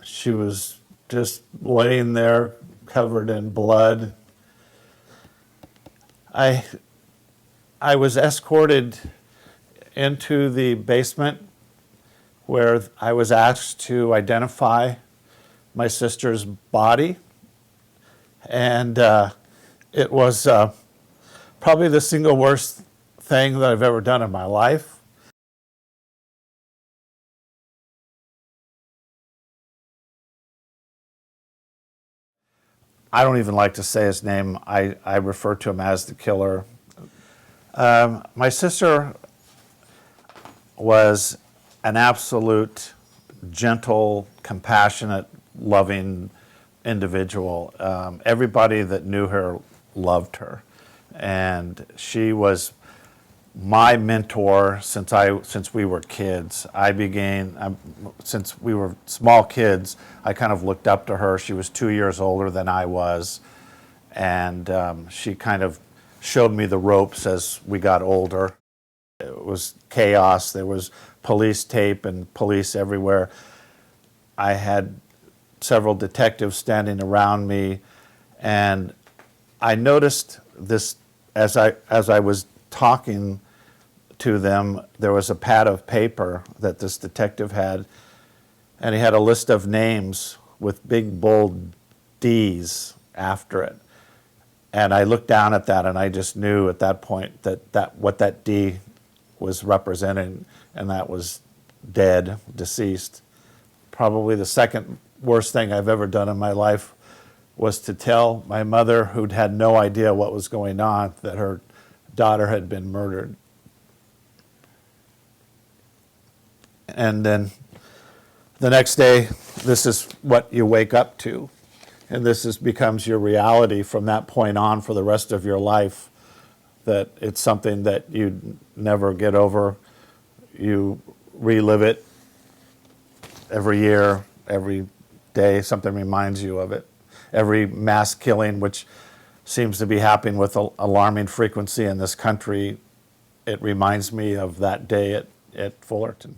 She was just laying there covered in blood. I was escorted into the basement where I was asked to identify my sister's body. And it was probably the single worst thing that I've ever done in my life. I don't even like to say his name. I refer to him as the killer. My sister was an absolute gentle, compassionate, loving individual. Everybody that knew her loved her. And she was my mentor since we were kids. Since we were small kids, I kind of looked up to her. She was 2 years older than I was, and she kind of showed me the ropes as we got older. It was chaos. There was police tape and police everywhere. I had several detectives standing around me, and I noticed this as I was talking to them. There was a pad of paper that this detective had, and he had a list of names with big bold D's after it. And I looked down at that, and I just knew at that point that what that D was representing, and that was dead, deceased. Probably the second worst thing I've ever done in my life was to tell my mother, who'd had no idea what was going on, that her daughter had been murdered. And then the next day, this is what you wake up to. And becomes your reality from that point on for the rest of your life, that it's something that you never get over. You relive it every year, every day, something reminds you of it. Every mass killing, which seems to be happening with alarming frequency in this country, it reminds me of that day at Fullerton.